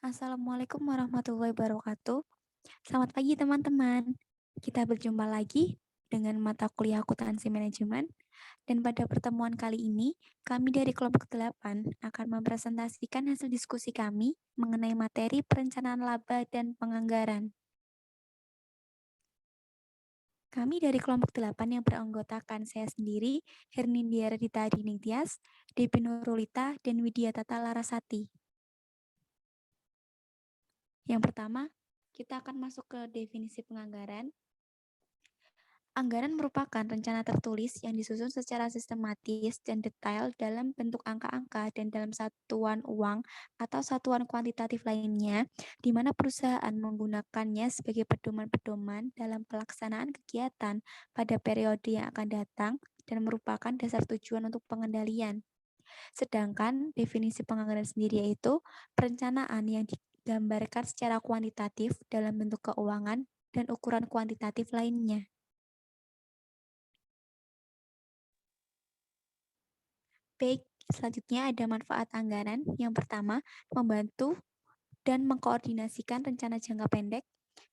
Assalamualaikum warahmatullahi wabarakatuh. Selamat pagi teman-teman. Kita berjumpa lagi dengan mata kuliah akuntansi manajemen dan pada pertemuan kali ini kami dari kelompok 8 akan mempresentasikan hasil diskusi kami mengenai materi perencanaan laba dan penganggaran. Kami dari kelompok 8 yang beranggotakan saya sendiri, Hernindia Radita Diningtyas, Depi Nurulita, dan Widya Tata Larasati. Yang pertama, kita akan masuk ke definisi penganggaran. Anggaran merupakan rencana tertulis yang disusun secara sistematis dan detail dalam bentuk angka-angka dan dalam satuan uang atau satuan kuantitatif lainnya, di mana perusahaan menggunakannya sebagai pedoman-pedoman dalam pelaksanaan kegiatan pada periode yang akan datang dan merupakan dasar tujuan untuk pengendalian. Sedangkan definisi penganggaran sendiri yaitu perencanaan yang digambarkan secara kuantitatif dalam bentuk keuangan dan ukuran kuantitatif lainnya. Baik, selanjutnya ada manfaat anggaran. Yang pertama, membantu dan mengkoordinasikan rencana jangka pendek.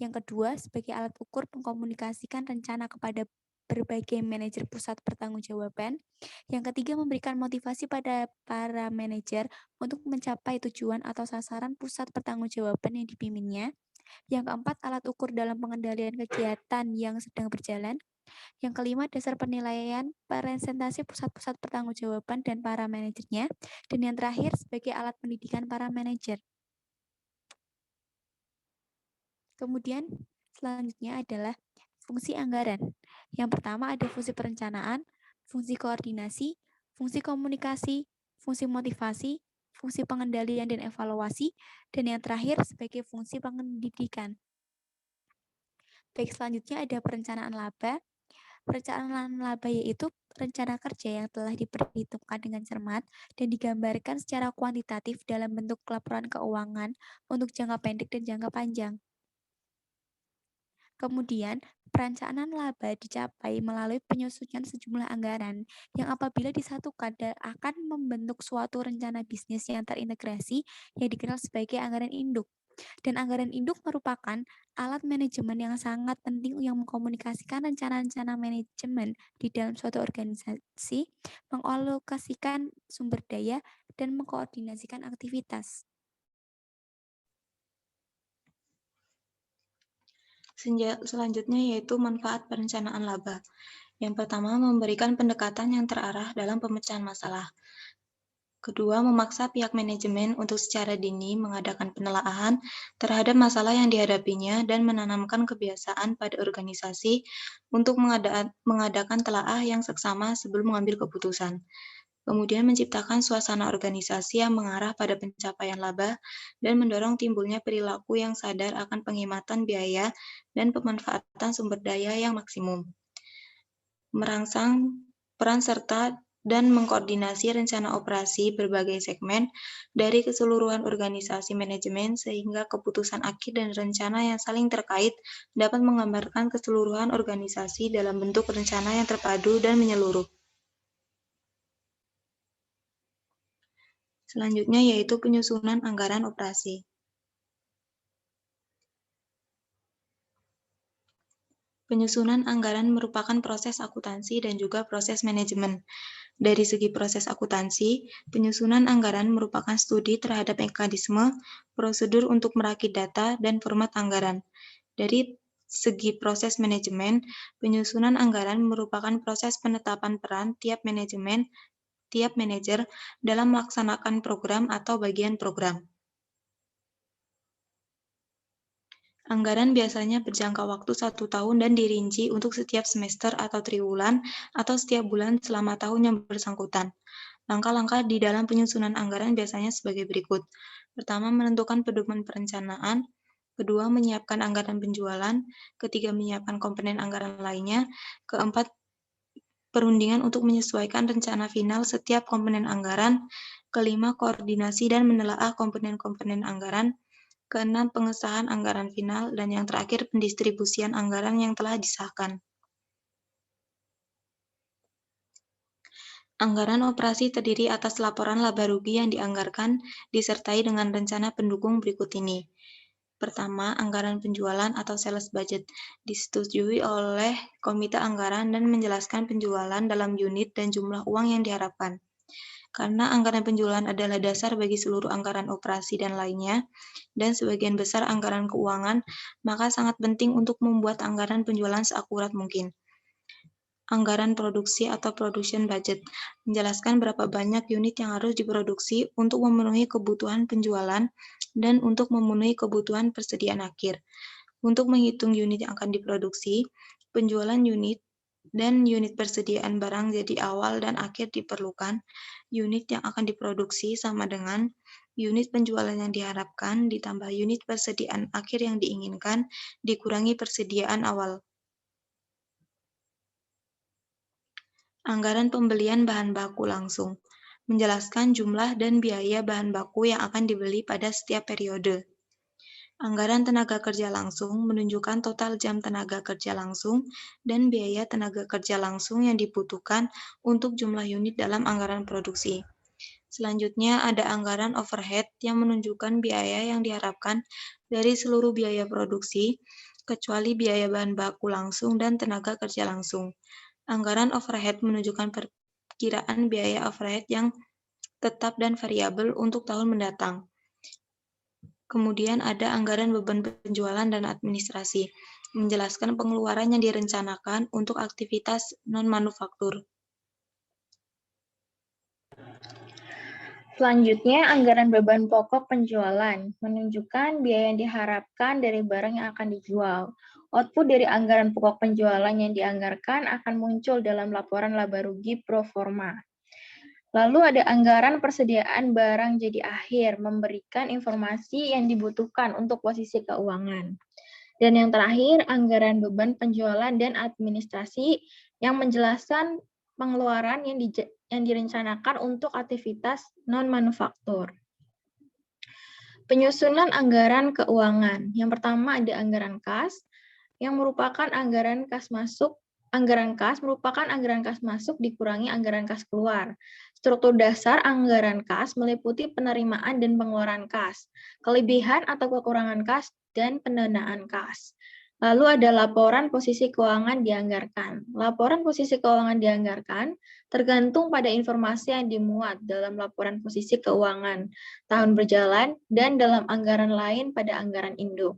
Yang kedua, sebagai alat ukur mengkomunikasikan rencana kepada berbagai manajer pusat pertanggungjawaban. Yang ketiga, memberikan motivasi pada para manajer untuk mencapai tujuan atau sasaran pusat pertanggungjawaban yang dipimpinnya. Yang keempat, alat ukur dalam pengendalian kegiatan yang sedang berjalan. Yang kelima, dasar penilaian presentasi pusat-pusat pertanggungjawaban dan para manajernya. Dan yang terakhir, sebagai alat pendidikan para manajer. Kemudian, selanjutnya adalah fungsi anggaran. Yang pertama ada fungsi perencanaan, fungsi koordinasi, fungsi komunikasi, fungsi motivasi, fungsi pengendalian dan evaluasi, dan yang terakhir sebagai fungsi pendidikan. Baik, selanjutnya ada perencanaan laba. Perencanaan laba yaitu rencana kerja yang telah diperhitungkan dengan cermat dan digambarkan secara kuantitatif dalam bentuk laporan keuangan untuk jangka pendek dan jangka panjang. Kemudian, perencanaan laba dicapai melalui penyusunan sejumlah anggaran yang apabila disatukan akan membentuk suatu rencana bisnis yang terintegrasi yang dikenal sebagai anggaran induk. Dan anggaran induk merupakan alat manajemen yang sangat penting yang mengkomunikasikan rencana-rencana manajemen di dalam suatu organisasi, mengalokasikan sumber daya, dan mengkoordinasikan aktivitas. Selanjutnya yaitu manfaat perencanaan laba. Yang pertama, memberikan pendekatan yang terarah dalam pemecahan masalah. Kedua, memaksa pihak manajemen untuk secara dini mengadakan penelaahan terhadap masalah yang dihadapinya dan menanamkan kebiasaan pada organisasi untuk mengadakan telaah yang seksama sebelum mengambil keputusan. Kemudian menciptakan suasana organisasi yang mengarah pada pencapaian laba dan mendorong timbulnya perilaku yang sadar akan penghematan biaya dan pemanfaatan sumber daya yang maksimum. Merangsang peran serta dan mengkoordinasi rencana operasi berbagai segmen dari keseluruhan organisasi manajemen sehingga keputusan akhir dan rencana yang saling terkait dapat menggambarkan keseluruhan organisasi dalam bentuk rencana yang terpadu dan menyeluruh. Selanjutnya yaitu penyusunan anggaran operasi. Penyusunan anggaran merupakan proses akuntansi dan juga proses manajemen. Dari segi proses akuntansi, penyusunan anggaran merupakan studi terhadap mekanisme, prosedur untuk merakit data, dan format anggaran. Dari segi proses manajemen, penyusunan anggaran merupakan proses penetapan peran tiap manajer dalam melaksanakan program atau bagian program. Anggaran biasanya berjangka waktu 1 tahun dan dirinci untuk setiap semester atau triwulan atau setiap bulan selama tahun yang bersangkutan. Langkah-langkah di dalam penyusunan anggaran biasanya sebagai berikut. Pertama, menentukan pedoman perencanaan. Kedua, menyiapkan anggaran penjualan. Ketiga, menyiapkan komponen anggaran lainnya. Keempat, perundingan untuk menyesuaikan rencana final setiap komponen anggaran. Kelima, koordinasi dan menelaah komponen-komponen anggaran. Keenam, pengesahan anggaran final, dan yang terakhir, pendistribusian anggaran yang telah disahkan. Anggaran operasi terdiri atas laporan laba rugi yang dianggarkan disertai dengan rencana pendukung berikut ini. Pertama, anggaran penjualan atau sales budget disetujui oleh komite anggaran dan menjelaskan penjualan dalam unit dan jumlah uang yang diharapkan. Karena anggaran penjualan adalah dasar bagi seluruh anggaran operasi dan lainnya, dan sebagian besar anggaran keuangan, maka sangat penting untuk membuat anggaran penjualan seakurat mungkin. Anggaran produksi atau production budget menjelaskan berapa banyak unit yang harus diproduksi untuk memenuhi kebutuhan penjualan dan untuk memenuhi kebutuhan persediaan akhir. Untuk menghitung unit yang akan diproduksi, penjualan unit dan unit persediaan barang jadi awal dan akhir diperlukan. Unit yang akan diproduksi sama dengan unit penjualan yang diharapkan ditambah unit persediaan akhir yang diinginkan dikurangi persediaan awal. Anggaran pembelian bahan baku langsung menjelaskan jumlah dan biaya bahan baku yang akan dibeli pada setiap periode. Anggaran tenaga kerja langsung menunjukkan total jam tenaga kerja langsung dan biaya tenaga kerja langsung yang dibutuhkan untuk jumlah unit dalam anggaran produksi. Selanjutnya ada anggaran overhead yang menunjukkan biaya yang diharapkan dari seluruh biaya produksi, kecuali biaya bahan baku langsung dan tenaga kerja langsung. Anggaran overhead menunjukkan perkiraan biaya overhead yang tetap dan variabel untuk tahun mendatang. Kemudian ada anggaran beban penjualan dan administrasi, menjelaskan pengeluaran yang direncanakan untuk aktivitas non-manufaktur. Selanjutnya, anggaran beban pokok penjualan menunjukkan biaya yang diharapkan dari barang yang akan dijual. Output dari anggaran pokok penjualan yang dianggarkan akan muncul dalam laporan laba rugi pro forma. Lalu ada anggaran persediaan barang jadi akhir, memberikan informasi yang dibutuhkan untuk posisi keuangan. Dan yang terakhir, anggaran beban penjualan dan administrasi yang menjelaskan pengeluaran yang direncanakan untuk aktivitas non-manufaktur. Penyusunan anggaran keuangan. Yang pertama ada anggaran kas, yang merupakan anggaran kas masuk. Anggaran kas merupakan anggaran kas masuk dikurangi anggaran kas keluar. Struktur dasar anggaran kas meliputi penerimaan dan pengeluaran kas, kelebihan atau kekurangan kas, dan pendanaan kas. Lalu ada laporan posisi keuangan dianggarkan. Laporan posisi keuangan dianggarkan tergantung pada informasi yang dimuat dalam laporan posisi keuangan tahun berjalan dan dalam anggaran lain pada anggaran induk.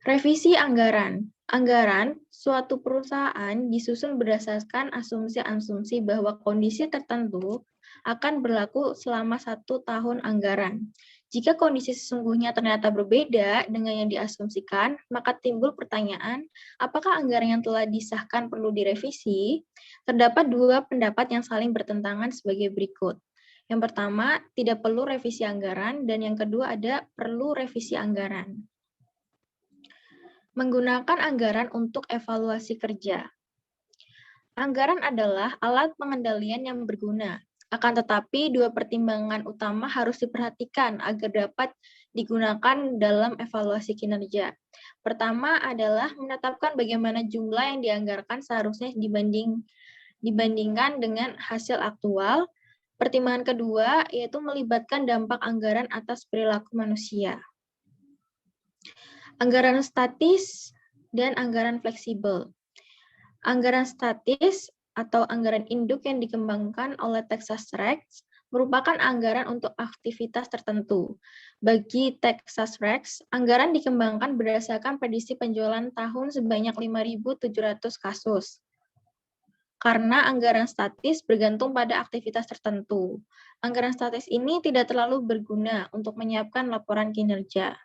Revisi anggaran. Anggaran suatu perusahaan disusun berdasarkan asumsi-asumsi bahwa kondisi tertentu akan berlaku selama 1 tahun anggaran. Jika kondisi sesungguhnya ternyata berbeda dengan yang diasumsikan, maka timbul pertanyaan, apakah anggaran yang telah disahkan perlu direvisi? Terdapat 2 pendapat yang saling bertentangan sebagai berikut. Yang pertama, tidak perlu revisi anggaran, dan yang kedua ada perlu revisi anggaran. Menggunakan anggaran untuk evaluasi kerja. Anggaran adalah alat pengendalian yang berguna. Akan tetapi, 2 pertimbangan utama harus diperhatikan agar dapat digunakan dalam evaluasi kinerja. Pertama adalah menetapkan bagaimana jumlah yang dianggarkan seharusnya dibandingkan dengan hasil aktual. Pertimbangan kedua yaitu melibatkan dampak anggaran atas perilaku manusia. Anggaran statis dan anggaran fleksibel. Anggaran statis atau anggaran induk yang dikembangkan oleh Texas Rex merupakan anggaran untuk aktivitas tertentu. Bagi Texas Rex, anggaran dikembangkan berdasarkan prediksi penjualan tahun sebanyak 5.700 kasus. Karena anggaran statis bergantung pada aktivitas tertentu. Anggaran statis ini tidak terlalu berguna untuk menyiapkan laporan kinerja.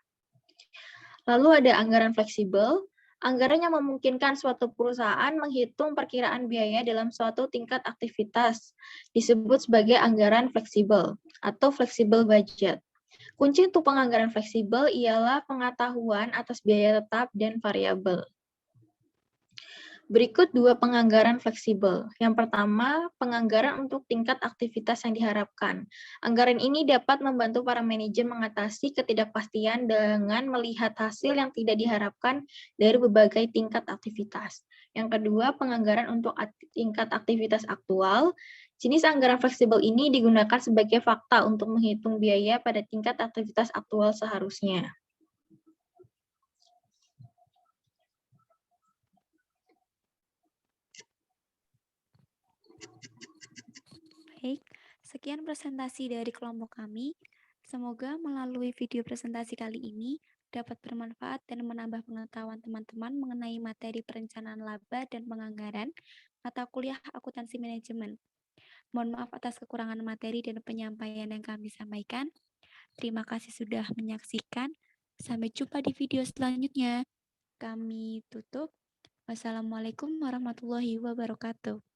Lalu ada anggaran fleksibel, anggaran yang memungkinkan suatu perusahaan menghitung perkiraan biaya dalam suatu tingkat aktivitas, disebut sebagai anggaran fleksibel atau flexible budget. Kunci untuk penganggaran fleksibel ialah pengetahuan atas biaya tetap dan variabel. Berikut 2 penganggaran fleksibel. Yang pertama, penganggaran untuk tingkat aktivitas yang diharapkan. Anggaran ini dapat membantu para manajer mengatasi ketidakpastian dengan melihat hasil yang tidak diharapkan dari berbagai tingkat aktivitas. Yang kedua, penganggaran untuk tingkat aktivitas aktual. Jenis anggaran fleksibel ini digunakan sebagai fakta untuk menghitung biaya pada tingkat aktivitas aktual seharusnya. Baik, sekian presentasi dari kelompok kami. Semoga melalui video presentasi kali ini dapat bermanfaat dan menambah pengetahuan teman-teman mengenai materi perencanaan laba dan penganggaran mata kuliah akuntansi manajemen. Mohon maaf atas kekurangan materi dan penyampaian yang kami sampaikan. Terima kasih sudah menyaksikan. Sampai jumpa di video selanjutnya. Kami tutup. Wassalamualaikum warahmatullahi wabarakatuh.